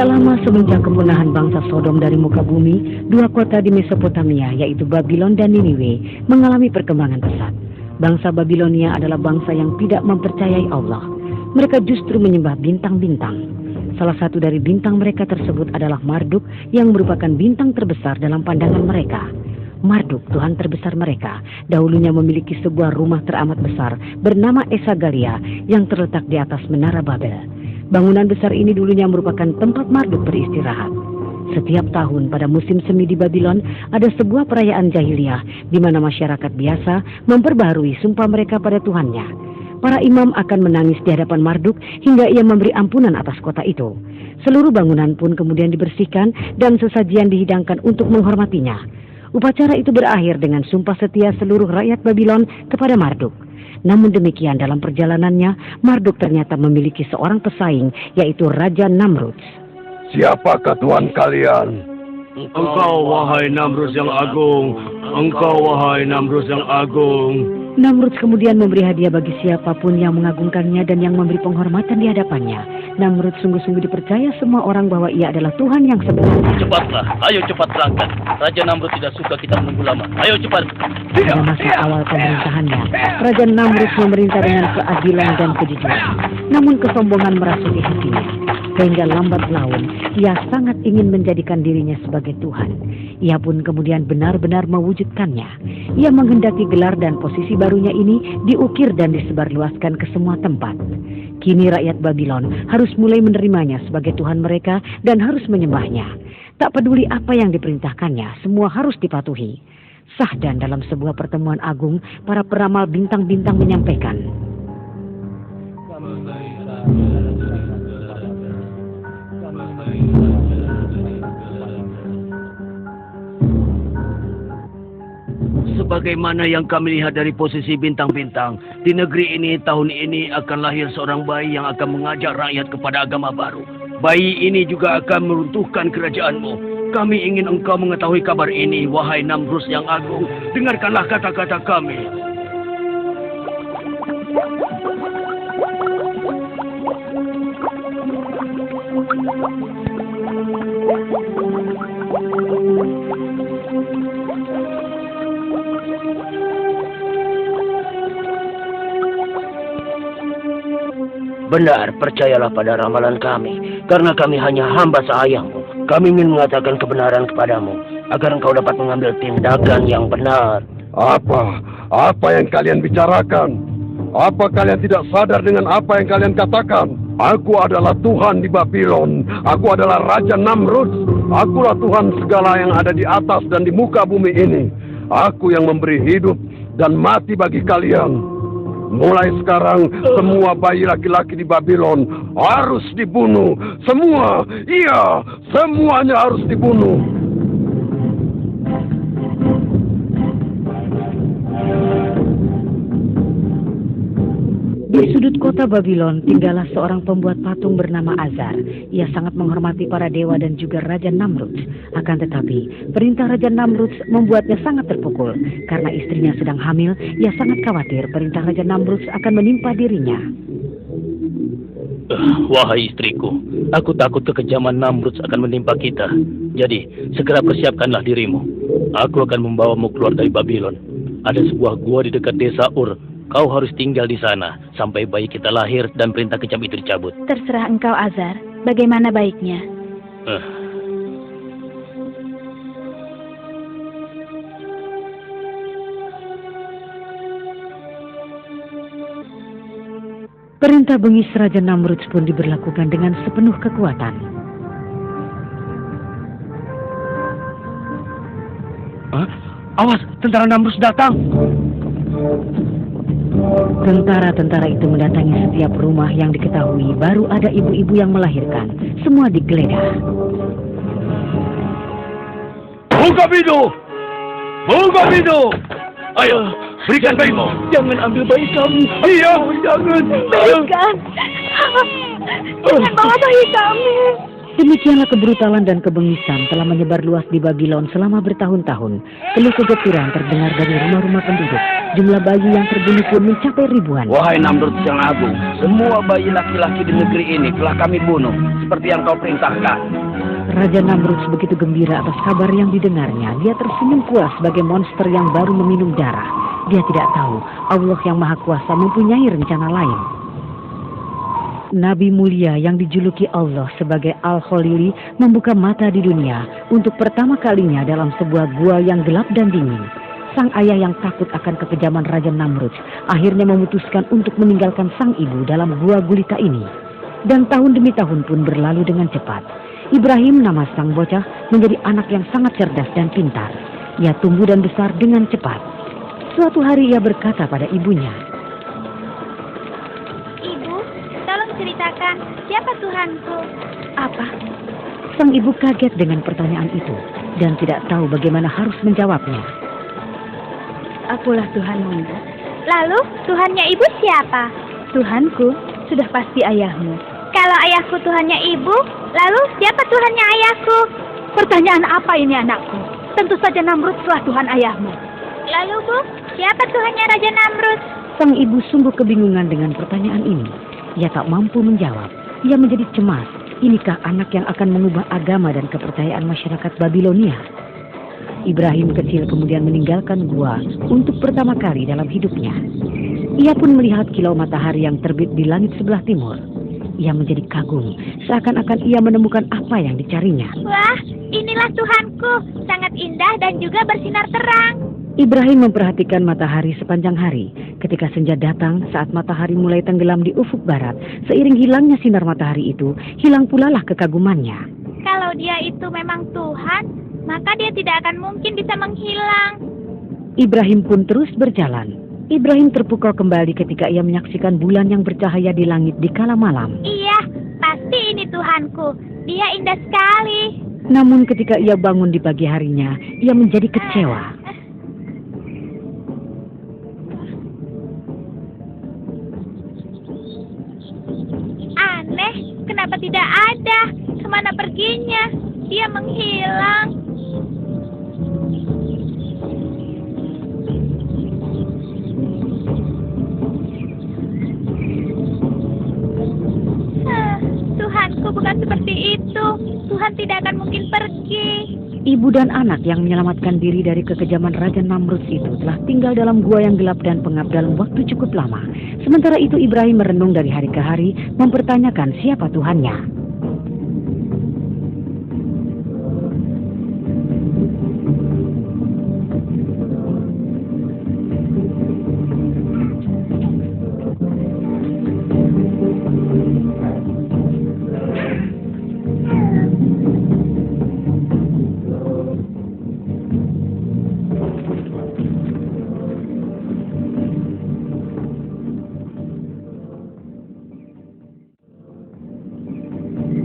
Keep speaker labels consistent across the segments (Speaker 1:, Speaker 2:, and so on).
Speaker 1: Tidak lama semenjak kepunahan bangsa Sodom dari muka bumi, dua kota di Mesopotamia, yaitu Babylon dan Niniwe, mengalami perkembangan pesat. Bangsa Babilonia adalah bangsa yang tidak mempercayai Allah. Mereka justru menyembah bintang-bintang. Salah satu dari bintang mereka tersebut adalah Marduk, yang merupakan bintang terbesar dalam pandangan mereka. Marduk, Tuhan terbesar mereka, dahulunya memiliki sebuah rumah teramat besar bernama Esagalia yang terletak di atas Menara Babel. Bangunan besar ini dulunya merupakan tempat Marduk beristirahat. Setiap tahun pada musim semi di Babylon ada sebuah perayaan jahiliyah di mana masyarakat biasa memperbaharui sumpah mereka pada Tuhannya. Para imam akan menangis di hadapan Marduk hingga ia memberi ampunan atas kota itu. Seluruh bangunan pun kemudian dibersihkan dan sesajian dihidangkan untuk menghormatinya. Upacara itu berakhir dengan sumpah setia seluruh rakyat Babylon kepada Marduk. Namun demikian dalam perjalanannya, Marduk ternyata memiliki seorang pesaing, yaitu Raja Namrud.
Speaker 2: Siapakah Tuhan kalian?
Speaker 3: Engkau, wahai Namrud yang agung. Engkau, wahai Namrud yang agung.
Speaker 1: Namrud kemudian memberi hadiah bagi siapapun yang mengagungkannya dan yang memberi penghormatan di hadapannya. Namrud sungguh-sungguh dipercaya semua orang bahwa ia adalah Tuhan yang sebenarnya.
Speaker 4: Cepatlah, ayo cepat berangkat. Raja Namrud tidak suka kita menunggu lama. Ayo cepat.
Speaker 1: Pada masa awal pemerintahannya, Raja Namrud memerintah dengan keadilan dan kejujuran. Namun kesombongan merasuki hatinya. Sehingga lambat laun, ia sangat ingin menjadikan dirinya sebagai Tuhan. Ia pun kemudian benar-benar mewujudkannya. Ia menghendaki gelar dan posisi barunya ini diukir dan disebarluaskan ke semua tempat. Kini rakyat Babylon harus mulai menerimanya sebagai Tuhan mereka dan harus menyembahnya. Tak peduli apa yang diperintahkannya, semua harus dipatuhi. Sah dan dalam sebuah pertemuan agung, para peramal bintang-bintang menyampaikan,
Speaker 3: Sebagaimana yang kami lihat dari posisi bintang-bintang, di negeri ini tahun ini akan lahir seorang bayi yang akan mengajak rakyat kepada agama baru. Bayi ini juga akan meruntuhkan kerajaanmu. Kami ingin engkau mengetahui kabar ini, wahai Namrud yang agung. Dengarkanlah kata-kata kami.
Speaker 5: Benar, percayalah pada ramalan kami, karena kami hanya hamba seayahmu. Kami ingin mengatakan kebenaran kepadamu, agar engkau dapat mengambil tindakan yang benar.
Speaker 2: Apa yang kalian bicarakan? Apa kalian tidak sadar dengan apa yang kalian katakan? Aku adalah Tuhan di Babylon. Aku adalah Raja Namrud. Akulah Tuhan segala yang ada di atas dan di muka bumi ini. Aku yang memberi hidup dan mati bagi kalian. Mulai sekarang, semua bayi laki-laki di Babylon harus dibunuh. Semua, iya, semuanya harus dibunuh.
Speaker 1: di sudut kota Babylon tinggallah seorang pembuat patung bernama Azar. Ia sangat menghormati para dewa dan juga Raja Namrud. Akan tetapi, perintah Raja Namrud membuatnya sangat terpukul. Karena istrinya sedang hamil, ia sangat khawatir perintah Raja Namrud akan menimpa dirinya.
Speaker 4: Wahai istriku, aku takut kekejaman Namrud akan menimpa kita. Jadi, segera persiapkanlah dirimu. Aku akan membawamu keluar dari Babylon. Ada sebuah gua di dekat desa Ur. Kau harus tinggal di sana sampai bayi kita lahir dan perintah kejam itu dicabut.
Speaker 6: Terserah engkau, Azar. Bagaimana baiknya?
Speaker 1: Perintah bengis Raja Namrud pun diberlakukan dengan sepenuh kekuatan.
Speaker 3: Awas, tentara Namrud datang.
Speaker 1: Tentara-tentara itu mendatangi setiap rumah yang diketahui baru ada ibu-ibu yang melahirkan. Semua digeledah.
Speaker 3: Buka pintu! Buka pintu! Ayo, berikan bayimu.
Speaker 4: Jangan ambil bayi kami.
Speaker 3: Iya, jangan.
Speaker 6: Berikan. Jangan bawa bayi kami.
Speaker 1: Demikianlah kebrutalan dan kebengisan telah menyebar luas di Babylon selama bertahun-tahun. Keluh kegeturan terdengar dari rumah-rumah penduduk. Jumlah bayi yang terbunuh pun mencapai ribuan.
Speaker 3: Wahai Namrud yang agung, semua bayi laki-laki di negeri ini telah kami bunuh, seperti yang kau perintahkan.
Speaker 1: Raja Namrud begitu gembira atas kabar yang didengarnya. Dia tersenyum puas sebagai monster yang baru meminum darah. Dia tidak tahu Allah yang Maha Kuasa mempunyai rencana lain. Nabi mulia yang dijuluki Allah sebagai Al-Khalili membuka mata di dunia untuk pertama kalinya dalam sebuah gua yang gelap dan dingin. Sang ayah yang takut akan kekejaman Raja Namrud akhirnya memutuskan untuk meninggalkan sang ibu dalam gua gulita ini. Dan tahun demi tahun pun berlalu dengan cepat. Ibrahim, nama sang bocah, menjadi anak yang sangat cerdas dan pintar. Ia tumbuh dan besar dengan cepat. Suatu hari ia berkata pada ibunya,
Speaker 6: Ibu, tolong ceritakan siapa Tuhanku?
Speaker 1: "Apa?" Sang ibu kaget dengan pertanyaan itu dan tidak tahu bagaimana harus menjawabnya.
Speaker 6: Akulah Tuhanmu. Lalu Tuhannya ibu siapa? Tuhanku sudah pasti ayahmu. Kalau ayahku Tuhannya ibu, lalu siapa Tuhannya ayahku? Pertanyaan apa ini anakku? Tentu saja Namrud telah Tuhan ayahmu. Lalu Bu, siapa Tuhannya Raja Namrud?
Speaker 1: Sang ibu sungguh kebingungan dengan pertanyaan ini. Ia tak mampu menjawab. Ia menjadi cemas. Inikah anak yang akan mengubah agama dan kepercayaan masyarakat Babilonia? Ibrahim kecil kemudian meninggalkan gua untuk pertama kali dalam hidupnya. Ia pun melihat kilau matahari yang terbit di langit sebelah timur. Ia menjadi kagum, seakan-akan ia menemukan apa yang dicarinya.
Speaker 6: Wah, inilah Tuhanku, sangat indah dan juga bersinar terang.
Speaker 1: Ibrahim memperhatikan matahari sepanjang hari. Ketika senja datang, saat matahari mulai tenggelam di ufuk barat, seiring hilangnya sinar matahari itu, hilang pula lah kekagumannya.
Speaker 6: Kalau dia itu memang Tuhan, maka dia tidak akan mungkin bisa menghilang.
Speaker 1: Ibrahim pun terus berjalan. Ibrahim terpukau kembali ketika ia menyaksikan bulan yang bercahaya di langit di kala malam.
Speaker 6: Iya, pasti ini Tuhanku. Dia indah sekali.
Speaker 1: Namun ketika ia bangun di pagi harinya, ia menjadi kecewa.
Speaker 6: Aneh, kenapa tidak ada? Kemana perginya? Dia menghilang. Tuhanku bukan seperti itu. Tuhan tidak akan mungkin pergi.
Speaker 1: Ibu dan anak yang menyelamatkan diri dari kekejaman Raja Namrud itu telah tinggal dalam gua yang gelap dan pengap dalam waktu cukup lama. Sementara itu Ibrahim merenung dari hari ke hari, mempertanyakan siapa Tuhannya.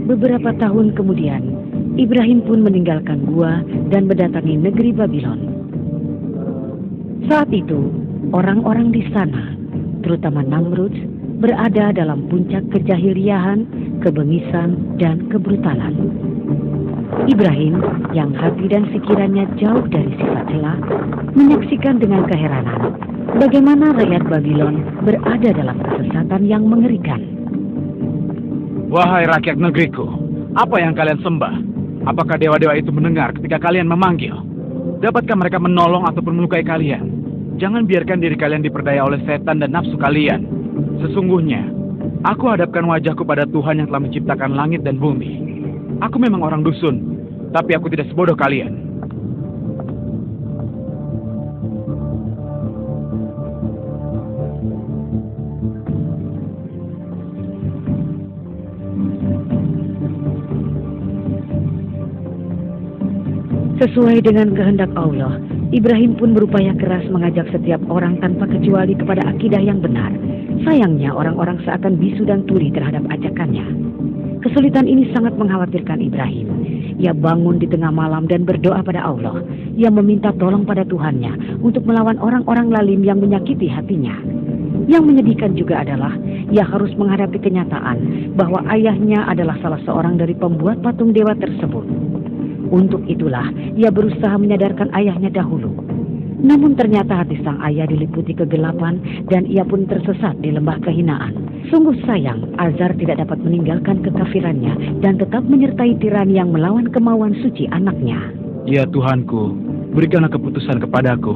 Speaker 1: Beberapa tahun kemudian, Ibrahim pun meninggalkan gua dan mendatangi negeri Babylon. Saat itu, orang-orang di sana, terutama Namrud, berada dalam puncak kejahiliahan, kebengisan, dan kebrutalan. Ibrahim, yang hati dan pikirannya jauh dari sifat celah, menyaksikan dengan keheranan bagaimana rakyat Babylon berada dalam kesesatan yang mengerikan.
Speaker 7: Wahai rakyat negeriku, apa yang kalian sembah? Apakah dewa-dewa itu mendengar ketika kalian memanggil? Dapatkah mereka menolong ataupun melukai kalian? Jangan biarkan diri kalian diperdaya oleh setan dan nafsu kalian. Sesungguhnya, aku hadapkan wajahku pada Tuhan yang telah menciptakan langit dan bumi. Aku memang orang dusun, tapi aku tidak sebodoh kalian.
Speaker 1: Sesuai dengan kehendak Allah, Ibrahim pun berupaya keras mengajak setiap orang tanpa kecuali kepada akidah yang benar. Sayangnya orang-orang seakan bisu dan tuli terhadap ajakannya. Kesulitan ini sangat mengkhawatirkan Ibrahim. Ia bangun di tengah malam dan berdoa pada Allah. Ia meminta tolong pada Tuhannya untuk melawan orang-orang lalim yang menyakiti hatinya. Yang menyedihkan juga adalah ia harus menghadapi kenyataan bahwa ayahnya adalah salah seorang dari pembuat patung dewa tersebut. Untuk itulah ia berusaha menyadarkan ayahnya dahulu. Namun ternyata hati sang ayah diliputi kegelapan dan ia pun tersesat di lembah kehinaan. Sungguh sayang, Azar tidak dapat meninggalkan kekafirannya dan tetap menyertai tiran yang melawan kemauan suci anaknya.
Speaker 7: Ya Tuhanku, berikanlah keputusan kepadaku.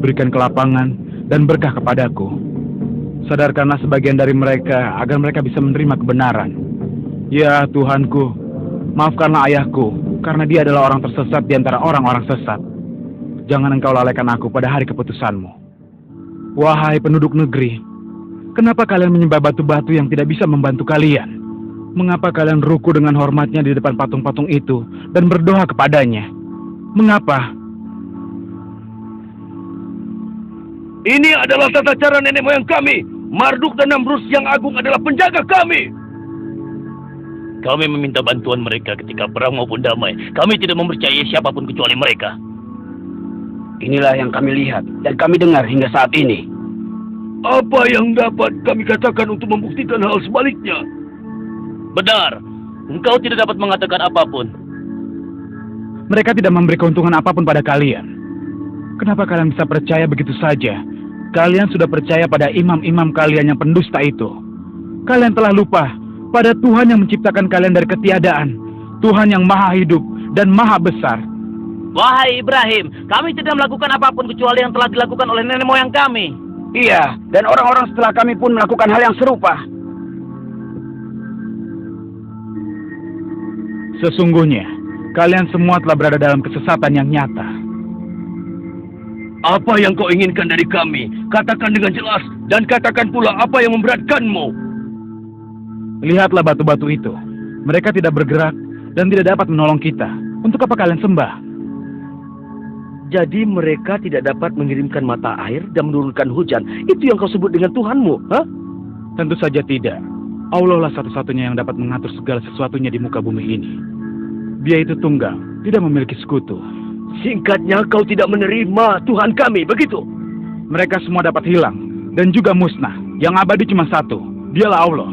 Speaker 7: Berikan kelapangan dan berkah kepadaku. Sadarkanlah sebagian dari mereka agar mereka bisa menerima kebenaran. Ya Tuhanku, maafkanlah ayahku karena dia adalah orang tersesat di antara orang-orang sesat. Jangan engkau lalaikan aku pada hari keputusanmu. Wahai penduduk negeri, kenapa kalian menyembah batu-batu yang tidak bisa membantu kalian? Mengapa kalian ruku dengan hormatnya di depan patung-patung itu dan berdoa kepadanya? Mengapa?
Speaker 3: Ini adalah tata cara nenek moyang kami. Marduk dan Namrus yang agung adalah penjaga kami.
Speaker 4: Kami meminta bantuan mereka ketika perang maupun damai. Kami tidak mempercayai siapapun kecuali mereka.
Speaker 5: Inilah yang kami lihat dan kami dengar hingga saat ini.
Speaker 3: Apa yang dapat kami katakan untuk membuktikan hal sebaliknya?
Speaker 4: Benar, engkau tidak dapat mengatakan apapun.
Speaker 7: Mereka tidak memberi keuntungan apapun pada kalian. Kenapa kalian bisa percaya begitu saja? Kalian sudah percaya pada imam-imam kalian yang pendusta itu. Kalian telah lupa pada Tuhan yang menciptakan kalian dari ketiadaan. Tuhan yang maha hidup dan maha besar.
Speaker 4: Wahai Ibrahim, kami tidak melakukan apapun kecuali yang telah dilakukan oleh nenek moyang kami.
Speaker 5: Iya, dan orang-orang setelah kami pun melakukan hal yang serupa.
Speaker 7: Sesungguhnya, kalian semua telah berada dalam kesesatan yang nyata.
Speaker 3: Apa yang kau inginkan dari kami? Katakan dengan jelas dan katakan pula apa yang memberatkanmu.
Speaker 7: Lihatlah batu-batu itu. Mereka tidak bergerak dan tidak dapat menolong kita. Untuk apa kalian sembah?
Speaker 3: Jadi mereka tidak dapat mengirimkan mata air dan menurunkan hujan. Itu yang kau sebut dengan Tuhanmu, ha?
Speaker 7: Tentu saja tidak. Allah lah satu-satunya yang dapat mengatur segala sesuatunya di muka bumi ini. Dia itu tunggal, tidak memiliki sekutu.
Speaker 3: Singkatnya kau tidak menerima Tuhan kami, begitu?
Speaker 7: Mereka semua dapat hilang dan juga musnah. Yang abadi cuma satu, dialah Allah.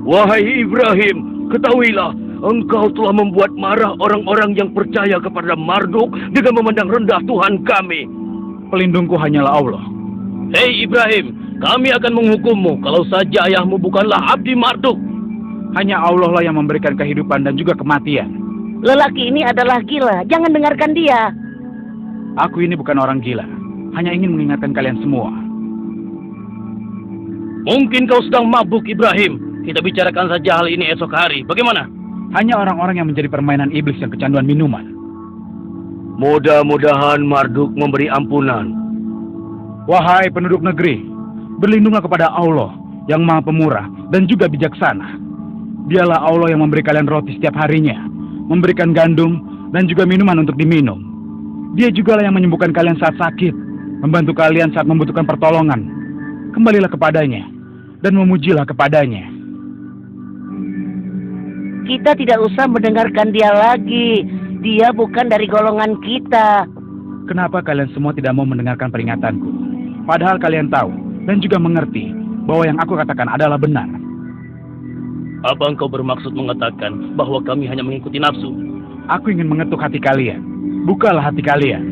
Speaker 3: Wahai Ibrahim, ketahuilah, engkau telah membuat marah orang-orang yang percaya kepada Marduk dengan memandang rendah Tuhan kami.
Speaker 7: Pelindungku hanyalah Allah.
Speaker 4: Hei Ibrahim, kami akan menghukummu kalau saja ayahmu bukanlah abdi Marduk.
Speaker 7: Hanya Allah lah yang memberikan kehidupan dan juga kematian.
Speaker 5: Lelaki ini adalah gila, jangan dengarkan dia.
Speaker 7: Aku ini bukan orang gila, hanya ingin mengingatkan kalian semua.
Speaker 4: Mungkin kau sedang mabuk Ibrahim. Kita bicarakan saja hal ini esok hari. Bagaimana?
Speaker 7: Hanya orang-orang yang menjadi permainan iblis yang kecanduan minuman.
Speaker 3: Mudah-mudahan Marduk memberi ampunan.
Speaker 7: Wahai penduduk negeri, berlindunglah kepada Allah yang maha pemurah dan juga bijaksana. Dialah Allah yang memberi kalian roti setiap harinya, memberikan gandum dan juga minuman untuk diminum. Dia juga lah yang menyembuhkan kalian saat sakit, membantu kalian saat membutuhkan pertolongan. Kembalilah kepadanya dan memujilah kepadanya.
Speaker 5: Kita tidak usah mendengarkan dia lagi. Dia bukan dari golongan kita.
Speaker 7: Kenapa kalian semua tidak mau mendengarkan peringatanku? Padahal kalian tahu dan juga mengerti bahwa yang aku katakan adalah benar.
Speaker 4: Apa engkau bermaksud mengatakan bahwa kami hanya mengikuti nafsu?
Speaker 7: Aku ingin mengetuk hati kalian. Bukalah hati kalian.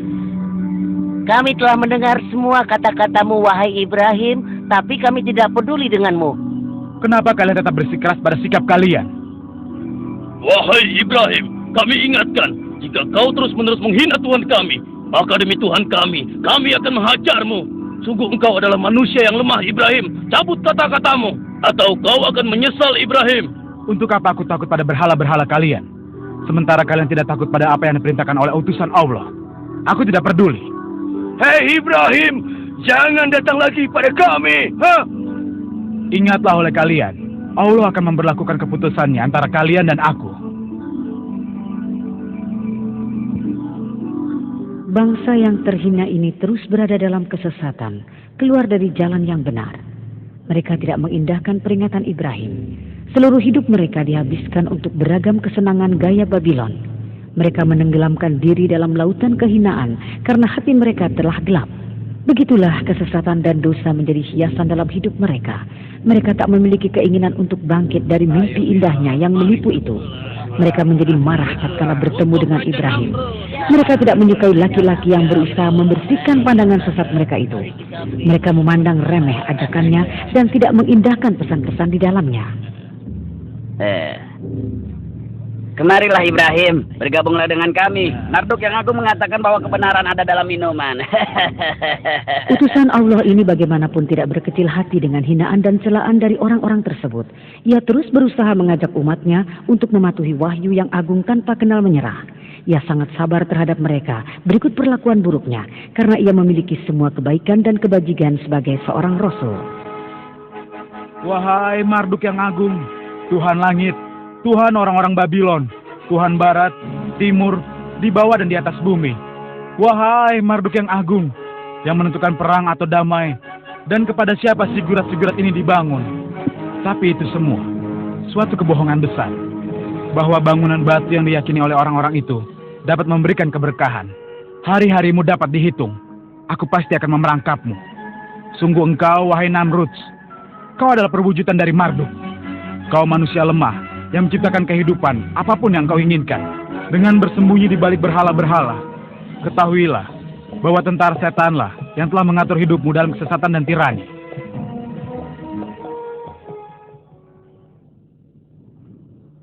Speaker 5: Kami telah mendengar semua kata-katamu, wahai Ibrahim, tapi kami tidak peduli denganmu.
Speaker 7: Kenapa kalian tetap bersikeras pada sikap kalian?
Speaker 4: Wahai Ibrahim, kami ingatkan, jika kau terus-menerus menghina Tuhan kami, maka demi Tuhan kami akan menghajarmu. Sungguh engkau adalah manusia yang lemah, Ibrahim. Cabut kata-katamu, atau kau akan menyesal, Ibrahim.
Speaker 7: Untuk apa aku takut pada berhala-berhala kalian? Sementara kalian tidak takut pada apa yang diperintahkan oleh utusan Allah. Aku tidak peduli.
Speaker 3: Hei Ibrahim, jangan datang lagi pada kami. Ha?
Speaker 7: Ingatlah oleh kalian, Allah akan memberlakukan keputusannya antara kalian dan aku.
Speaker 1: Bangsa yang terhina ini terus berada dalam kesesatan, keluar dari jalan yang benar. Mereka tidak mengindahkan peringatan Ibrahim. Seluruh hidup mereka dihabiskan untuk beragam kesenangan gaya Babylon. Mereka menenggelamkan diri dalam lautan kehinaan karena hati mereka telah gelap. Begitulah kesesatan dan dosa menjadi hiasan dalam hidup mereka. Mereka tak memiliki keinginan untuk bangkit dari mimpi indahnya yang menipu itu. Mereka menjadi marah tatkala bertemu dengan Ibrahim. Mereka tidak menyukai laki-laki yang berusaha membersihkan pandangan sesat mereka itu. Mereka memandang remeh ajakannya dan tidak mengindahkan pesan-pesan di dalamnya.
Speaker 8: Kemarilah Ibrahim, bergabunglah dengan kami. Marduk yang agung mengatakan bahwa kebenaran ada dalam minuman.
Speaker 1: Utusan Allah ini bagaimanapun tidak berkecil hati dengan hinaan dan celaan dari orang-orang tersebut. Ia terus berusaha mengajak umatnya untuk mematuhi wahyu yang agung tanpa kenal menyerah. Ia sangat sabar terhadap mereka berikut perlakuan buruknya, karena ia memiliki semua kebaikan dan kebajikan sebagai seorang Rasul.
Speaker 7: Wahai Marduk yang agung, Tuhan langit, Tuhan orang-orang Babilon, Tuhan barat, timur, di bawah dan di atas bumi. Wahai Marduk yang agung, yang menentukan perang atau damai, dan kepada siapa sigurat-sigurat ini dibangun. Tapi itu semua, suatu kebohongan besar, bahwa bangunan batu yang diyakini oleh orang-orang itu dapat memberikan keberkahan. Hari-harimu dapat dihitung, aku pasti akan memerangkapmu. Sungguh engkau, wahai Namruds, kau adalah perwujudan dari Marduk. Kau manusia lemah, yang menciptakan kehidupan apapun yang kau inginkan dengan bersembunyi di balik berhala-berhala. Ketahuilah bahwa tentara setanlah yang telah mengatur hidupmu dalam kesesatan dan tirani.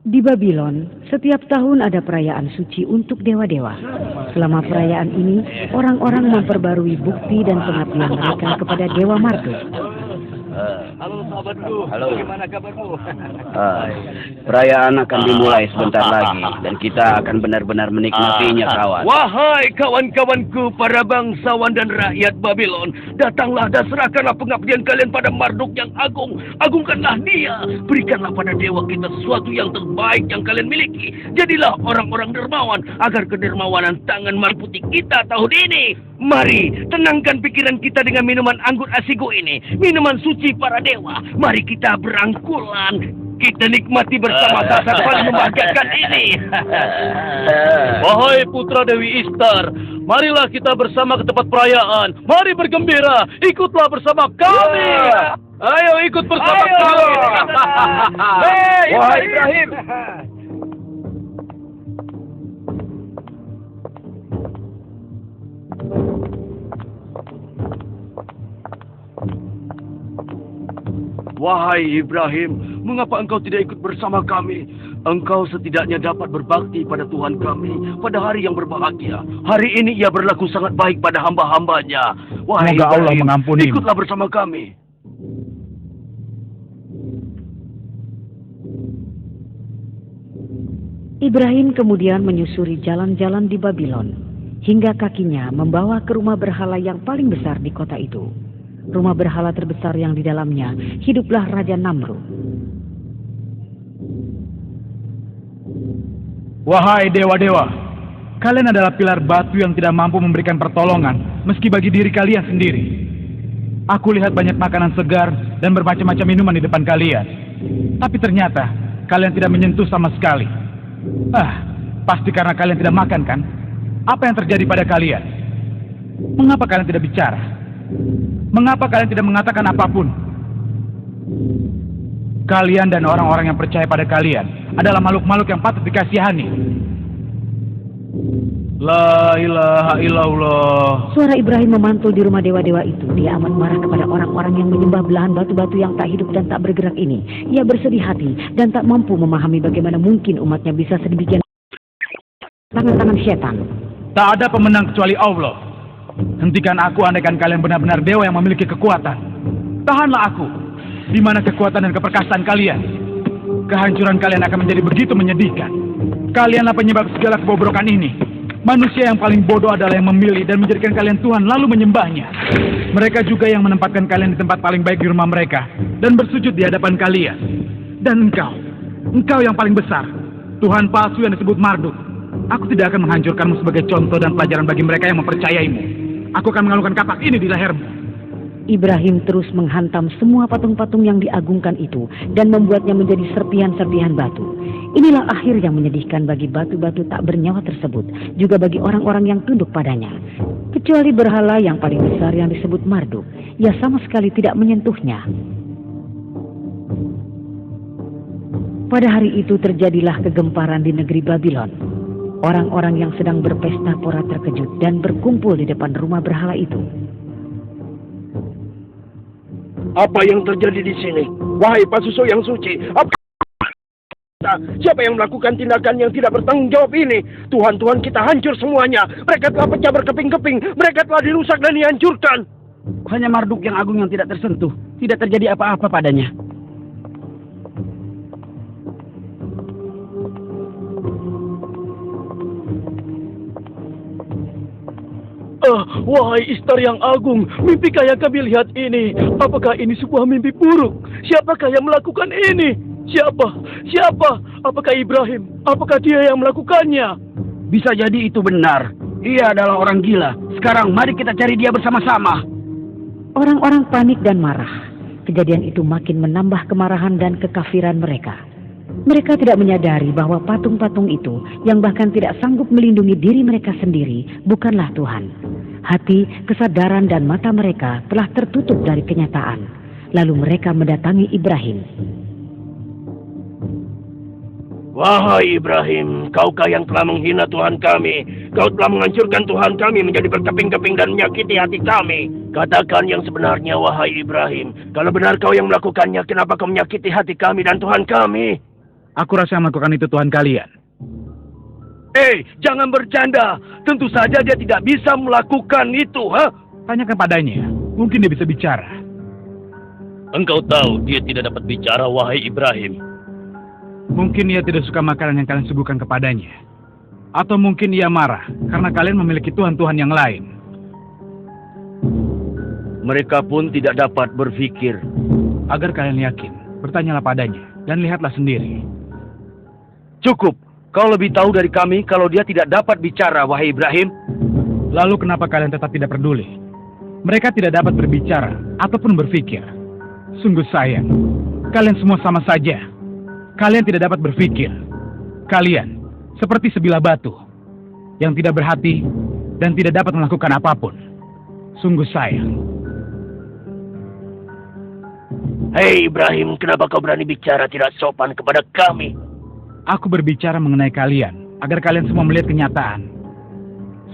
Speaker 1: Di Babylon, setiap tahun ada perayaan suci untuk dewa-dewa. Selama perayaan ini, orang-orang memperbarui bukti dan pengabdian mereka kepada Dewa Marduk.
Speaker 3: Halo sahabatku, bagaimana kabarmu?
Speaker 8: Perayaan akan dimulai sebentar lagi dan kita akan benar-benar menikmatinya, kawan.
Speaker 3: Wahai kawan-kawanku, para bangsawan dan rakyat Babylon, datanglah dan serahkanlah pengabdian kalian pada Marduk yang agung. Agungkanlah dia, berikanlah pada dewa kita sesuatu yang terbaik yang kalian miliki. Jadilah orang-orang dermawan agar kedermawanan tangan maliputi kita tahun ini. Mari, tenangkan pikiran kita dengan minuman anggur asigo ini, minuman suci para dewa. Mari kita berangkulan, kita nikmati bersama saat paling membahagiakan ini.
Speaker 4: Wahai putra Dewi Istar, marilah kita bersama ke tempat perayaan. Mari bergembira, ikutlah bersama kami. Ayo ikut bersama kami.
Speaker 3: Wahai Ibrahim. Wahai Ibrahim, mengapa engkau tidak ikut bersama kami? Engkau setidaknya dapat berbakti pada Tuhan kami pada hari yang berbahagia. Hari ini ia berlaku sangat baik pada hamba-hambanya. Wahai
Speaker 7: Semoga Allah
Speaker 3: Ibrahim,
Speaker 7: mengampunimu.
Speaker 3: ikutlah bersama kami.
Speaker 1: Ibrahim kemudian menyusuri jalan-jalan di Babylon, hingga kakinya membawa ke rumah berhala yang paling besar di kota itu. Rumah berhala terbesar yang di dalamnya hiduplah Raja Namrud.
Speaker 7: Wahai dewa-dewa, kalian adalah pilar batu yang tidak mampu memberikan pertolongan meski bagi diri kalian sendiri. Aku lihat banyak makanan segar dan bermacam-macam minuman di depan kalian, tapi ternyata kalian tidak menyentuh sama sekali. Pasti karena kalian tidak makan, kan? Apa yang terjadi pada kalian? Mengapa kalian tidak bicara? Mengapa kalian tidak mengatakan apapun? Kalian dan orang-orang yang percaya pada kalian adalah makhluk-makhluk yang patut dikasihani. La ilaha illallah.
Speaker 1: Suara Ibrahim memantul di rumah dewa-dewa itu. Dia amat marah kepada orang-orang yang menyembah belahan batu-batu yang tak hidup dan tak bergerak ini. Ia bersedih hati dan tak mampu memahami bagaimana mungkin umatnya bisa sedemikian tangan-tangan setan.
Speaker 7: Tak ada pemenang kecuali Allah. Hentikan aku andaikan kalian benar-benar dewa yang memiliki kekuatan. Tahanlah aku, di mana kekuatan dan keperkasaan kalian. Kehancuran kalian akan menjadi begitu menyedihkan. Kalianlah penyebab segala kebobrokan ini. Manusia yang paling bodoh adalah yang memilih dan menjadikan kalian Tuhan lalu menyembahnya. Mereka juga yang menempatkan kalian di tempat paling baik di rumah mereka dan bersujud di hadapan kalian. Dan engkau yang paling besar, Tuhan palsu yang disebut Marduk. Aku tidak akan menghancurkanmu sebagai contoh dan pelajaran bagi mereka yang mempercayaimu. Aku akan mengalungkan kapak ini di lehermu.
Speaker 1: Ibrahim terus menghantam semua patung-patung yang diagungkan itu dan membuatnya menjadi serpihan-serpihan batu. Inilah akhir yang menyedihkan bagi batu-batu tak bernyawa tersebut, juga bagi orang-orang yang tunduk padanya. Kecuali berhala yang paling besar yang disebut Marduk, ia sama sekali tidak menyentuhnya. Pada hari itu terjadilah kegemparan di negeri Babylon. Orang-orang yang sedang berpesta pora terkejut dan berkumpul di depan rumah berhala itu.
Speaker 3: Apa yang terjadi di sini? Wahai pasuso yang suci, siapa yang melakukan tindakan yang tidak bertanggung jawab ini? Tuhan-Tuhan kita hancur semuanya. Mereka telah pecah berkeping-keping. Mereka telah dirusak dan dihancurkan.
Speaker 8: Hanya Marduk yang agung yang tidak tersentuh. Tidak terjadi apa-apa padanya.
Speaker 4: Wahai Istar yang agung, mimpikah yang kami lihat ini? Apakah ini sebuah mimpi buruk? Siapakah yang melakukan ini? Siapa? Apakah Ibrahim? Apakah dia yang melakukannya?
Speaker 8: Bisa jadi itu benar. Dia adalah orang gila. Sekarang mari kita cari dia bersama-sama.
Speaker 1: Orang-orang panik dan marah. Kejadian itu makin menambah kemarahan dan kekafiran mereka. Mereka tidak menyadari bahwa patung-patung itu yang bahkan tidak sanggup melindungi diri mereka sendiri bukanlah Tuhan. Hati, kesadaran dan mata mereka telah tertutup dari kenyataan. Lalu mereka mendatangi Ibrahim.
Speaker 3: Wahai Ibrahim, kaukah yang telah menghina Tuhan kami? Kau telah menghancurkan Tuhan kami menjadi berkeping-keping dan menyakiti hati kami. Katakan yang sebenarnya, wahai Ibrahim. Kalau benar kau yang melakukannya, kenapa kau menyakiti hati kami dan Tuhan kami?
Speaker 7: Aku rasa yang melakukan itu Tuhan kalian.
Speaker 3: Jangan bercanda. Tentu saja dia tidak bisa melakukan itu, ha?
Speaker 7: Tanyakan padanya, mungkin dia bisa bicara.
Speaker 4: Engkau tahu dia tidak dapat bicara, wahai Ibrahim.
Speaker 7: Mungkin ia tidak suka makanan yang kalian suguhkan kepadanya. Atau mungkin ia marah karena kalian memiliki Tuhan-Tuhan yang lain.
Speaker 3: Mereka pun tidak dapat berpikir.
Speaker 7: Agar kalian yakin, bertanyalah padanya dan lihatlah sendiri.
Speaker 3: Cukup. Kau lebih tahu dari kami kalau dia tidak dapat bicara, wahai Ibrahim.
Speaker 7: Lalu kenapa kalian tetap tidak peduli? Mereka tidak dapat berbicara ataupun berpikir. Sungguh sayang. Kalian semua sama saja. Kalian tidak dapat berpikir. Kalian seperti sebilah batu yang tidak berhati dan tidak dapat melakukan apapun. Sungguh sayang.
Speaker 3: Hei Ibrahim, kenapa kau berani bicara tidak sopan kepada kami?
Speaker 7: Aku berbicara mengenai kalian, agar kalian semua melihat kenyataan.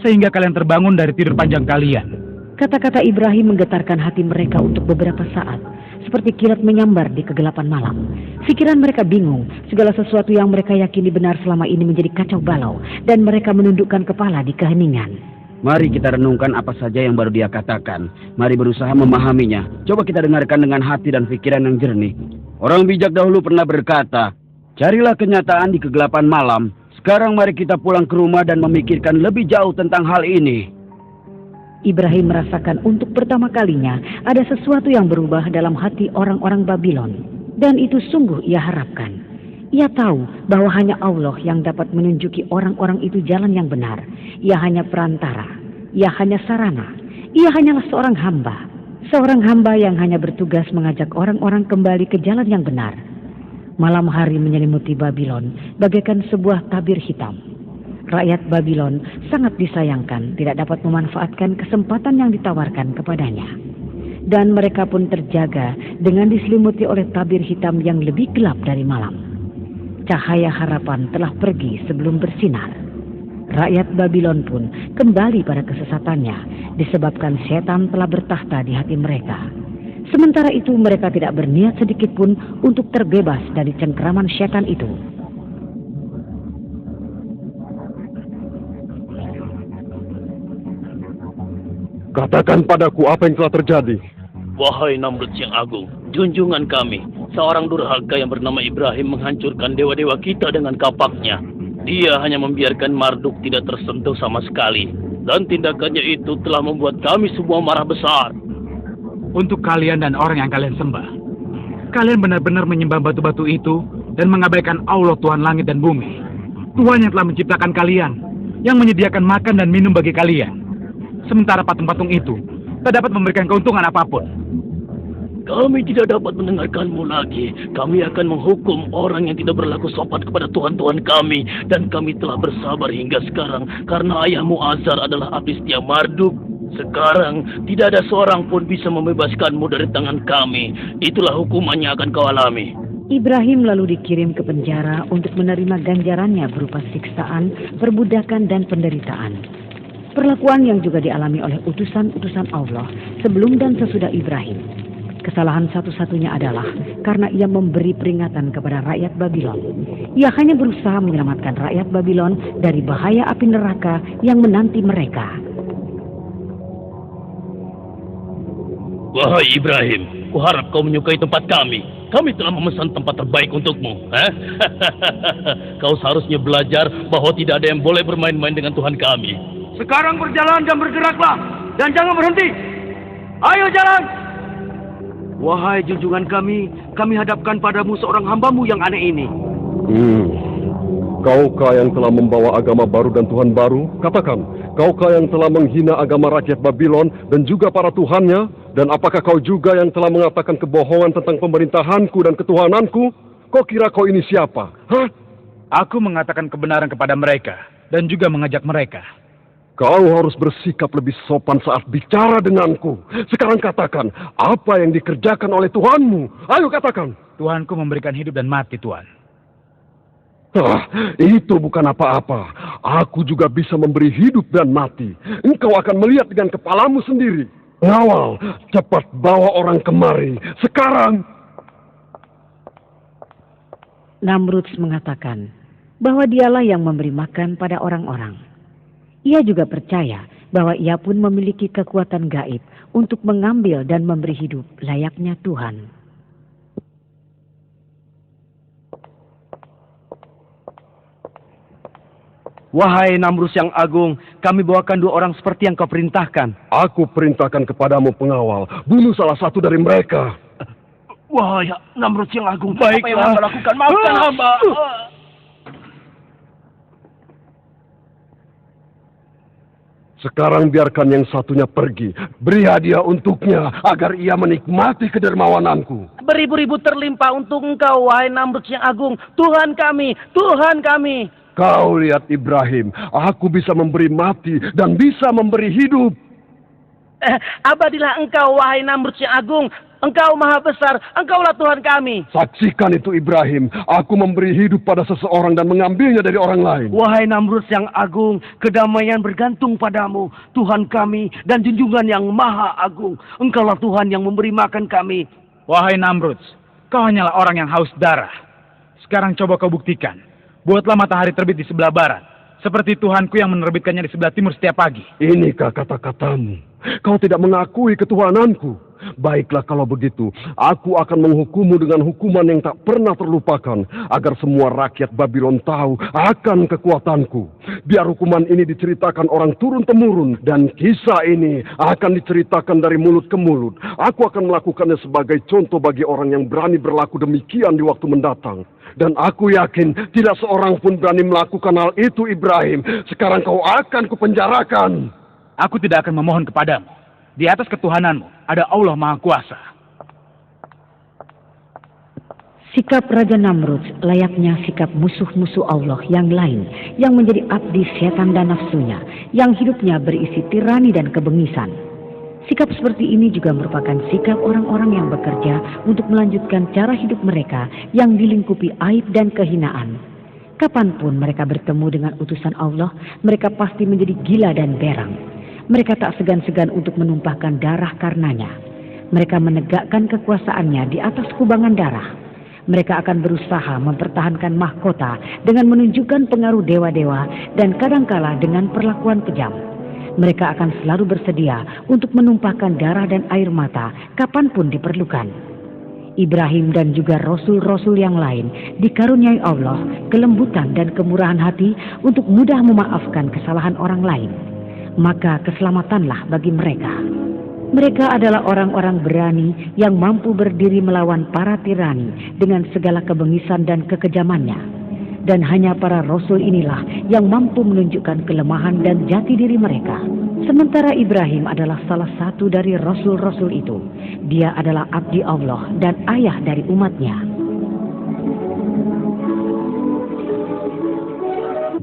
Speaker 7: Sehingga kalian terbangun dari tidur panjang kalian.
Speaker 1: Kata-kata Ibrahim menggetarkan hati mereka untuk beberapa saat. Seperti kilat menyambar di kegelapan malam. Pikiran mereka bingung, segala sesuatu yang mereka yakini benar selama ini menjadi kacau balau. Dan mereka menundukkan kepala di keheningan.
Speaker 8: Mari kita renungkan apa saja yang baru dia katakan. Mari berusaha memahaminya. Coba kita dengarkan dengan hati dan pikiran yang jernih. Orang bijak dahulu pernah berkata, carilah kenyataan di kegelapan malam. Sekarang mari kita pulang ke rumah dan memikirkan lebih jauh tentang hal ini.
Speaker 1: Ibrahim merasakan untuk pertama kalinya ada sesuatu yang berubah dalam hati orang-orang Babylon. Dan itu sungguh ia harapkan. Ia tahu bahwa hanya Allah yang dapat menunjuki orang-orang itu jalan yang benar. Ia hanya perantara. Ia hanya sarana. Ia hanyalah seorang hamba. Seorang hamba yang hanya bertugas mengajak orang-orang kembali ke jalan yang benar. Malam hari menyelimuti Babylon bagaikan sebuah tabir hitam. Rakyat Babylon sangat disayangkan tidak dapat memanfaatkan kesempatan yang ditawarkan kepadanya. Dan mereka pun terjaga dengan diselimuti oleh tabir hitam yang lebih gelap dari malam. Cahaya harapan telah pergi sebelum bersinar. Rakyat Babylon pun kembali pada kesesatannya disebabkan setan telah bertahta di hati mereka. Sementara itu mereka tidak berniat sedikit pun untuk terbebas dari cengkeraman setan itu.
Speaker 2: Katakan padaku apa yang telah terjadi.
Speaker 4: Wahai Namrud yang agung, junjungan kami, seorang durhaka yang bernama Ibrahim menghancurkan dewa-dewa kita dengan kapaknya. Dia hanya membiarkan Marduk tidak tersentuh sama sekali. Dan tindakannya itu telah membuat kami semua marah besar.
Speaker 7: Untuk kalian dan orang yang kalian sembah, kalian benar-benar menyembah batu-batu itu dan mengabaikan Allah Tuhan langit dan bumi. Tuhan yang telah menciptakan kalian, yang menyediakan makan dan minum bagi kalian. Sementara patung-patung itu tak dapat memberikan keuntungan apapun.
Speaker 4: Kami tidak dapat mendengarkanmu lagi. Kami akan menghukum orang yang tidak berlaku sopan kepada Tuhan-Tuhan kami. Dan kami telah bersabar hingga sekarang karena ayahmu Azar adalah abdi setia Marduk. Sekarang tidak ada seorang pun bisa membebaskanmu dari tangan kami. Itulah hukuman yang akan kau alami.
Speaker 1: Ibrahim lalu dikirim ke penjara untuk menerima ganjarannya berupa siksaan, perbudakan, dan penderitaan. Perlakuan yang juga dialami oleh utusan-utusan Allah sebelum dan sesudah Ibrahim. Kesalahan satu-satunya adalah karena ia memberi peringatan kepada rakyat Babylon. Ia hanya berusaha menyelamatkan rakyat Babylon dari bahaya api neraka yang menanti mereka.
Speaker 4: Wahai Ibrahim, kuharap kau menyukai tempat kami. Kami telah memesan tempat terbaik untukmu. Kau seharusnya belajar bahwa tidak ada yang boleh bermain-main dengan Tuhan kami.
Speaker 3: Sekarang berjalan dan bergeraklah, dan jangan berhenti. Ayo jalan. Wahai junjungan kami hadapkan padamu seorang hambamu yang aneh ini.
Speaker 2: Kaukah yang telah membawa agama baru dan Tuhan baru? Katakan, kaukah yang telah menghina agama rakyat Babylon dan juga para tuhannya? Dan apakah kau juga yang telah mengatakan kebohongan tentang pemerintahanku dan ketuhananku? Kau kira kau ini siapa? Hah?
Speaker 7: Aku mengatakan kebenaran kepada mereka dan juga mengajak mereka.
Speaker 2: Kau harus bersikap lebih sopan saat bicara denganku. Sekarang katakan, apa yang dikerjakan oleh Tuhanmu? Ayo katakan.
Speaker 7: Tuhanku memberikan hidup dan mati, Tuhan.
Speaker 2: Itu bukan apa-apa. Aku juga bisa memberi hidup dan mati. Engkau akan melihat dengan kepalamu sendiri. Ngawal, cepat bawa orang kemari. Sekarang.
Speaker 1: Namrud mengatakan bahwa dialah yang memberi makan pada orang-orang. Ia juga percaya bahwa ia pun memiliki kekuatan gaib untuk mengambil dan memberi hidup layaknya Tuhan.
Speaker 3: Wahai Namrud yang agung, kami bawakan 2 orang seperti yang kau perintahkan.
Speaker 2: Aku perintahkan kepadamu pengawal, bunuh salah satu dari mereka.
Speaker 3: Wahai Namrud yang agung,
Speaker 4: Baiklah.
Speaker 3: apa yang hamba lakukan? Maafkan hamba.
Speaker 2: Sekarang biarkan yang satunya pergi. Beri hadiah untuknya agar ia menikmati kedermawananku.
Speaker 5: Beribu-ribu terlimpah untuk engkau, wahai Namrud yang agung. Tuhan kami, Tuhan kami.
Speaker 2: Kau lihat Ibrahim, aku bisa memberi mati dan bisa memberi hidup.
Speaker 5: Abadilah engkau, wahai Namrud yang agung. Engkau maha besar, engkaulah Tuhan kami.
Speaker 2: Saksikan itu Ibrahim, aku memberi hidup pada seseorang dan mengambilnya dari orang lain.
Speaker 3: Wahai Namrud yang agung, kedamaian bergantung padamu, Tuhan kami dan junjungan yang maha agung. Engkaulah Tuhan yang memberi makan kami.
Speaker 7: Wahai Namrud, kau hanyalah orang yang haus darah. Sekarang coba kau buktikan. Buatlah matahari terbit di sebelah barat, seperti Tuhanku yang menerbitkannya di sebelah timur setiap pagi.
Speaker 2: Inikah kata-katamu? Kau tidak mengakui ketuhananku. Baiklah kalau begitu, aku akan menghukummu dengan hukuman yang tak pernah terlupakan, agar semua rakyat Babylon tahu akan kekuatanku. Biar hukuman ini diceritakan orang turun-temurun, dan kisah ini akan diceritakan dari mulut ke mulut. Aku akan melakukannya sebagai contoh bagi orang yang berani berlaku demikian di waktu mendatang. Dan aku yakin tidak seorang pun berani melakukan hal itu, Ibrahim. Sekarang kau akan kupenjarakan.
Speaker 7: Aku tidak akan memohon kepadamu. Di atas ketuhananmu ada Allah Maha Kuasa.
Speaker 1: Sikap Raja Namrud layaknya sikap musuh-musuh Allah yang lain yang menjadi abdi setan dan nafsunya, yang hidupnya berisi tirani dan kebengisan. Sikap seperti ini juga merupakan sikap orang-orang yang bekerja untuk melanjutkan cara hidup mereka yang dilingkupi aib dan kehinaan. Kapanpun mereka bertemu dengan utusan Allah, mereka pasti menjadi gila dan berang. Mereka tak segan-segan untuk menumpahkan darah karenanya. Mereka menegakkan kekuasaannya di atas kubangan darah. Mereka akan berusaha mempertahankan mahkota dengan menunjukkan pengaruh dewa-dewa dan kadangkala dengan perlakuan kejam. Mereka akan selalu bersedia untuk menumpahkan darah dan air mata kapanpun diperlukan. Ibrahim dan juga rasul-rasul yang lain dikaruniai Allah kelembutan dan kemurahan hati untuk mudah memaafkan kesalahan orang lain. Maka keselamatanlah bagi mereka. Mereka adalah orang-orang berani yang mampu berdiri melawan para tirani dengan segala kebengisan dan kekejamannya. Dan hanya para rasul inilah yang mampu menunjukkan kelemahan dan jati diri mereka. Sementara Ibrahim adalah salah satu dari rasul-rasul itu. Dia adalah abdi Allah dan ayah dari umatnya.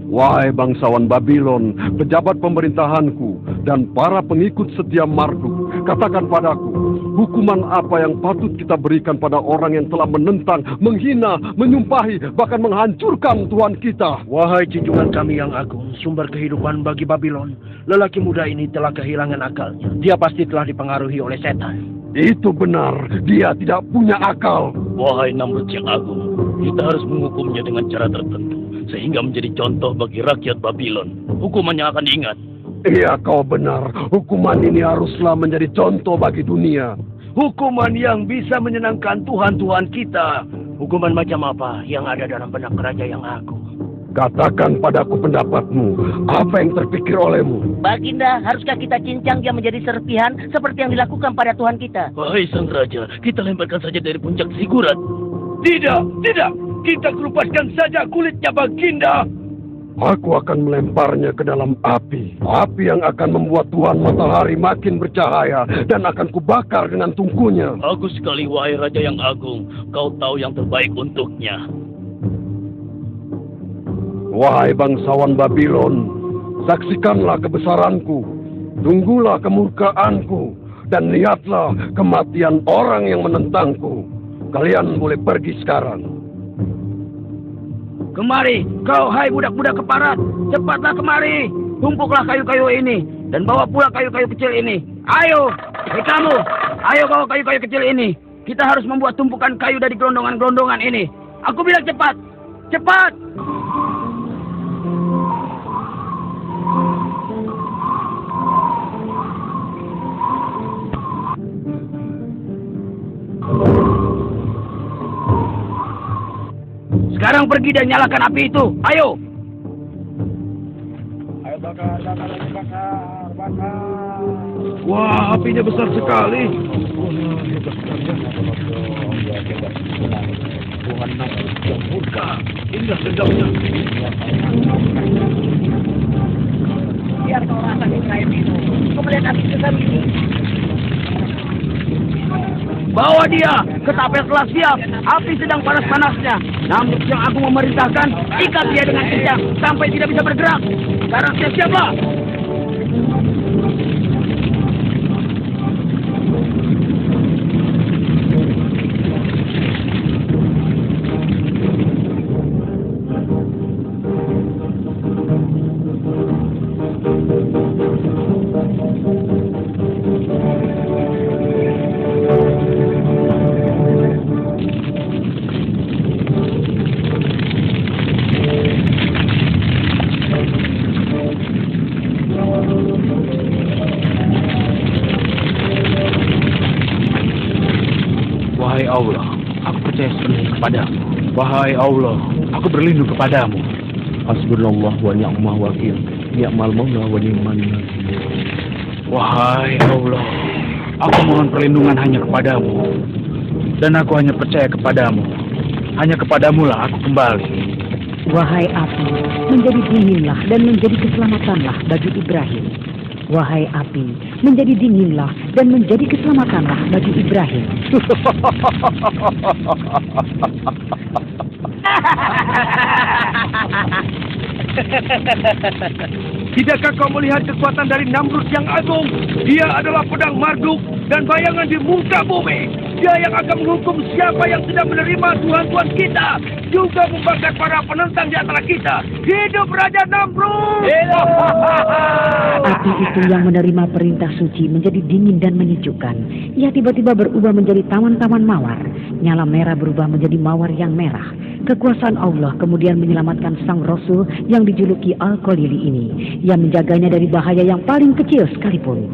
Speaker 2: Wahai bangsawan Babylon, pejabat pemerintahanku, dan para pengikut setia Marduk, katakan padaku, Hukuman apa yang patut kita berikan pada orang yang telah menentang, menghina, menyumpahi, bahkan menghancurkan Tuhan kita?
Speaker 3: Wahai junjungan kami yang agung, sumber kehidupan bagi Babylon, lelaki muda ini telah kehilangan akalnya. Dia pasti telah dipengaruhi oleh setan.
Speaker 2: Itu benar, dia tidak punya akal.
Speaker 4: Wahai Namrud yang agung, kita harus menghukumnya dengan cara tertentu, sehingga menjadi contoh bagi rakyat Babylon. Hukumannya akan diingat.
Speaker 2: Iya, kau benar. Hukuman ini haruslah menjadi contoh bagi dunia.
Speaker 3: Hukuman yang bisa menyenangkan Tuhan-Tuhan kita. Hukuman macam apa yang ada dalam benak raja yang agung?
Speaker 2: Katakan padaku pendapatmu. Apa yang terpikir olehmu?
Speaker 5: Baginda, haruskah kita cincang dia menjadi serpihan seperti yang dilakukan pada Tuhan kita?
Speaker 4: Wahai sang raja, kita lemparkan saja dari puncak Zigurat.
Speaker 3: Tidak, tidak. Kita kelupaskan saja kulitnya, Baginda.
Speaker 2: Aku akan melemparnya ke dalam api. Api yang akan membuat Tuhan matahari makin bercahaya dan akan kubakar dengan tungkunya.
Speaker 4: Bagus sekali, wahai raja yang agung. Kau tahu yang terbaik untuknya.
Speaker 2: Wahai bangsawan Babylon, saksikanlah kebesaranku. Tunggulah kemurkaanku. Dan lihatlah kematian orang yang menentangku. Kalian boleh pergi sekarang.
Speaker 3: Kemari, kau hai budak-budak keparat. Cepatlah kemari. Tumpuklah kayu-kayu ini. Dan bawa pula kayu-kayu kecil ini. Ayo, kamu. Ayo bawa kayu-kayu kecil ini. Kita harus membuat tumpukan kayu dari gelondongan-gelondongan ini. Aku bilang cepat. Cepat. Sekarang pergi dan nyalakan api itu. Ayo.
Speaker 7: Ayo bakar.
Speaker 3: Wah, apinya besar sekali.
Speaker 7: Tuhan Namrud yang murka.
Speaker 3: Inilah dendamnya.
Speaker 5: Biar kau rasakan kain itu. Kau melihat api besar ini.
Speaker 3: Bawa dia ke tapel telah siap. Api sedang panas-panasnya. Namrud yang agung memerintahkan, ikat dia dengan kencang sampai tidak bisa bergerak. Sekarang siap-siaplah.
Speaker 7: Wahai Allah, aku percaya sepenuhnya kepadamu. Wahai Allah, aku berlindung kepadamu.
Speaker 2: Hasbunallah wa ni'mal wakil. Ni'mal maula wa ni'man nasir.
Speaker 7: Wahai Allah, aku mohon perlindungan hanya kepadamu. Dan aku hanya percaya kepadamu. Hanya kepadamulah aku kembali.
Speaker 1: Wahai api, menjadi dinginlah dan menjadi keselamatanlah bagi Ibrahim. Wahai api, menjadi dinginlah dan menjadi keselamatanlah bagi Ibrahim.
Speaker 3: Tidakkah kau melihat kekuatan dari Namrud yang agung? Dia adalah pedang Marduk dan bayangan di muka bumi. Dia yang akan menghukum siapa yang tidak menerima Tuhan-Tuhan kita. Juga membakar para penentang di antara kita. Hidup Raja Namrud!
Speaker 1: Api itu yang menerima perintah suci menjadi dingin dan menyejukkan. Ia tiba-tiba berubah menjadi tawan-tawan mawar. Nyala merah berubah menjadi mawar yang merah. Kekuasaan Allah kemudian menyelamatkan sang Rasul yang dijuluki Al-Khalili ini. Ia menjaganya dari bahaya yang paling kecil sekalipun.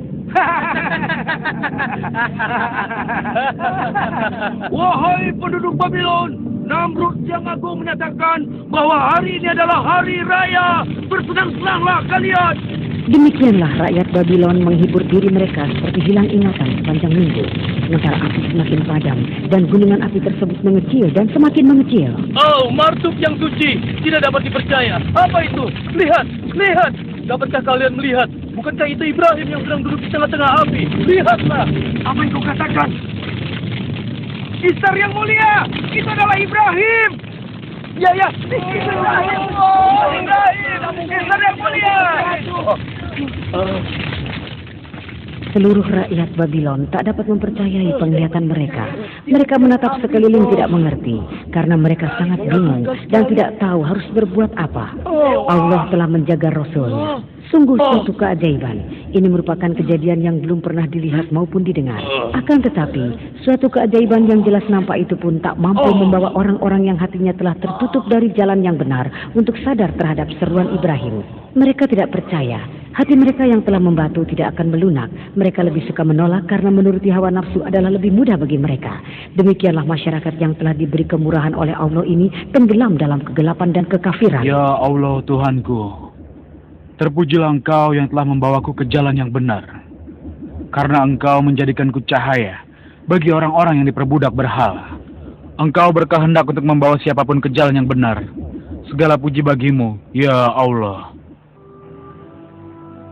Speaker 3: Wahai penduduk Babylon, Namrud yang agung menyatakan bahwa hari ini adalah hari raya. Bersenang-senanglah kalian.
Speaker 1: Demikianlah rakyat Babylon menghibur diri mereka seperti hilang ingatan sepanjang minggu. Sementara api semakin padam dan gunungan api tersebut mengecil dan semakin mengecil.
Speaker 4: Oh, Marduk yang suci, tidak dapat dipercaya. Apa itu? Lihat, lihat. Dapatkah kalian melihat? Bukankah itu Ibrahim yang sedang duduk di tengah-tengah api? Lihatlah.
Speaker 3: Apa yang kau katakan? Istar yang mulia, itu adalah Ibrahim. Ya, Ibrahim. Istar yang mulia.
Speaker 1: Seluruh rakyat Babylon tak dapat mempercayai penglihatan mereka. Mereka menatap sekeliling tidak mengerti, karena mereka sangat bingung dan tidak tahu harus berbuat apa. Allah telah menjaga Rasul-Nya. Sungguh suatu keajaiban. Ini merupakan kejadian yang belum pernah dilihat maupun didengar. Akan tetapi, suatu keajaiban yang jelas nampak itu pun tak mampu membawa orang-orang yang hatinya telah tertutup dari jalan yang benar untuk sadar terhadap seruan Ibrahim. Mereka tidak percaya. Hati mereka yang telah membatu tidak akan melunak. Mereka lebih suka menolak karena menuruti hawa nafsu adalah lebih mudah bagi mereka. Demikianlah masyarakat yang telah diberi kemurahan oleh Allah ini tenggelam dalam kegelapan dan kekafiran.
Speaker 7: Ya Allah Tuhanku, terpujilah Engkau yang telah membawaku ke jalan yang benar. Karena Engkau menjadikanku cahaya bagi orang-orang yang diperbudak berhala. Engkau berkehendak untuk membawa siapapun ke jalan yang benar. Segala puji bagimu, ya Allah.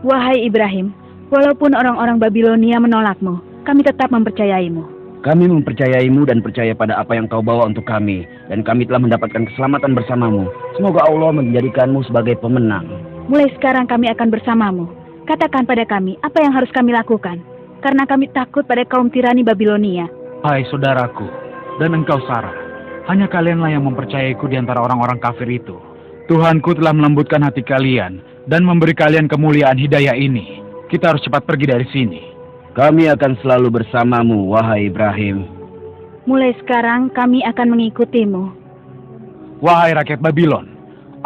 Speaker 6: Wahai Ibrahim, walaupun orang-orang Babilonia menolakmu, kami tetap mempercayaimu.
Speaker 8: Kami mempercayaimu dan percaya pada apa yang kau bawa untuk kami. Dan kami telah mendapatkan keselamatan bersamamu. Semoga Allah menjadikanmu sebagai pemenang.
Speaker 6: Mulai sekarang kami akan bersamamu. Katakan pada kami apa yang harus kami lakukan. Karena kami takut pada kaum tirani Babilonia.
Speaker 7: Hai saudaraku, dan engkau Sarah, hanya kalianlah yang mempercayaiku di antara orang-orang kafir itu. Tuhanku telah melembutkan hati kalian dan memberi kalian kemuliaan hidayah ini. Kita harus cepat pergi dari sini.
Speaker 8: Kami akan selalu bersamamu, wahai Ibrahim.
Speaker 6: Mulai sekarang kami akan mengikutimu.
Speaker 7: Wahai rakyat Babylon,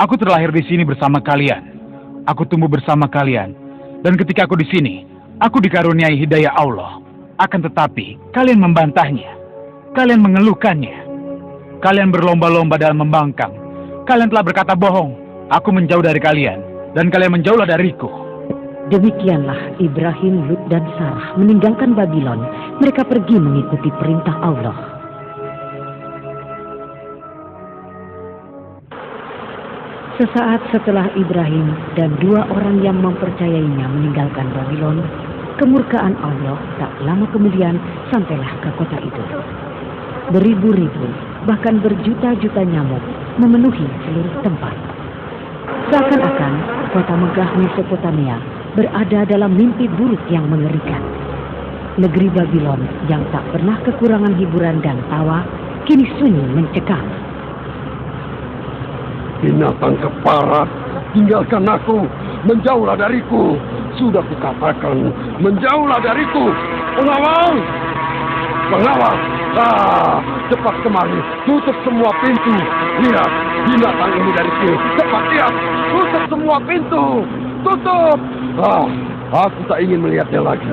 Speaker 7: aku terlahir di sini bersama kalian. Aku tumbuh bersama kalian. Dan ketika aku di sini, aku dikaruniai hidayah Allah. Akan tetapi, kalian membantahnya. Kalian mengeluhkannya. Kalian berlomba-lomba dalam membangkang. Kalian telah berkata bohong. Aku menjauh dari kalian, dan kalian menjauhlah dariku.
Speaker 1: Demikianlah Ibrahim, Lut, dan Sarah meninggalkan Babylon. Mereka pergi mengikuti perintah Allah. Sesaat setelah Ibrahim dan dua orang yang mempercayainya meninggalkan Babylon, kemurkaan Allah tak lama kemudian sampailah ke kota itu. Beribu-ribu, bahkan berjuta-juta nyamuk memenuhi seluruh tempat. Seakan-akan kota megah Mesopotamia berada dalam mimpi buruk yang mengerikan. Negeri Babylon yang tak pernah kekurangan hiburan dan tawa, kini sunyi mencekam.
Speaker 2: Binatang keparat, tinggalkan aku, menjauhlah dariku. Sudah kukatakan, menjauhlah dariku. Pengawal! Pengawal! Cepat kemari, tutup semua pintu. Lihat, binatang ini dari sini. Cepat lihat, tutup semua pintu. Tutup! Aku tak ingin melihatnya lagi.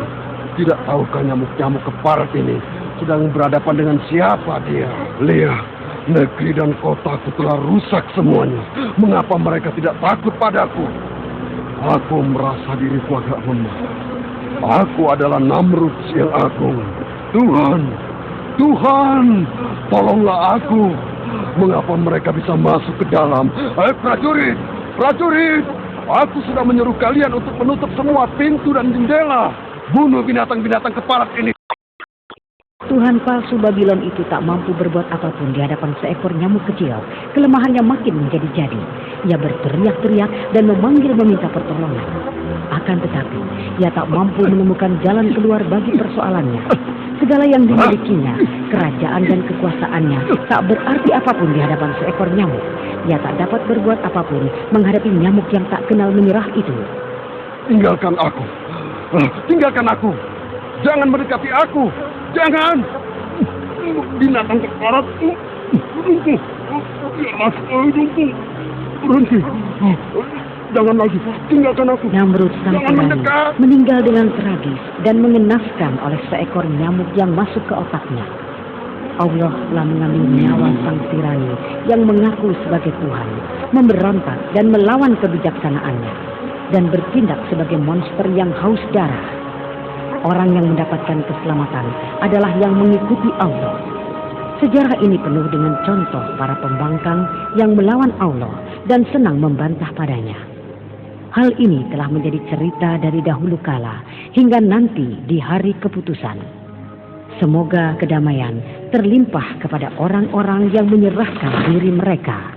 Speaker 2: Tidak tahukah nyamuk-nyamuk keparat ini sedang berhadapan dengan siapa dia? Lihat, negeri dan kotaku telah rusak semuanya. Mengapa mereka tidak takut padaku? Aku merasa diriku agak lemah. Aku adalah Namrud yang agung. Tuhan, tolonglah aku. Mengapa mereka bisa masuk ke dalam? Prajurit! Aku sudah menyuruh kalian untuk menutup semua pintu dan jendela. Bunuh binatang-binatang keparat ini.
Speaker 1: Tuhan palsu Babylon itu tak mampu berbuat apapun di hadapan seekor nyamuk kecil. Kelemahannya makin menjadi-jadi. Ia berteriak-teriak dan memanggil meminta pertolongan. Akan tetapi, ia tak mampu menemukan jalan keluar bagi persoalannya. Segala yang dimilikinya, kerajaan dan kekuasaannya, tak berarti apapun di hadapan seekor nyamuk. Ia tak dapat berbuat apapun menghadapi nyamuk yang tak kenal menyerah itu.
Speaker 2: Tinggalkan aku. Jangan mendekati aku. Jangan. Binatang keparat. Berhenti. Jangan lagi. Tinggalkan aku.
Speaker 1: Namrud sang tirani meninggal dengan tragis dan mengenaskan oleh seekor nyamuk yang masuk ke otaknya. Allah telah mengambil nyawa sang tirani yang mengaku sebagai Tuhan, memberontak dan melawan kebijaksanaannya, dan bertindak sebagai monster yang haus darah. Orang yang mendapatkan keselamatan adalah yang mengikuti Allah. Sejarah ini penuh dengan contoh para pembangkang yang melawan Allah dan senang membantah padanya. Hal ini telah menjadi cerita dari dahulu kala hingga nanti di hari keputusan. Semoga kedamaian terlimpah kepada orang-orang yang menyerahkan diri mereka.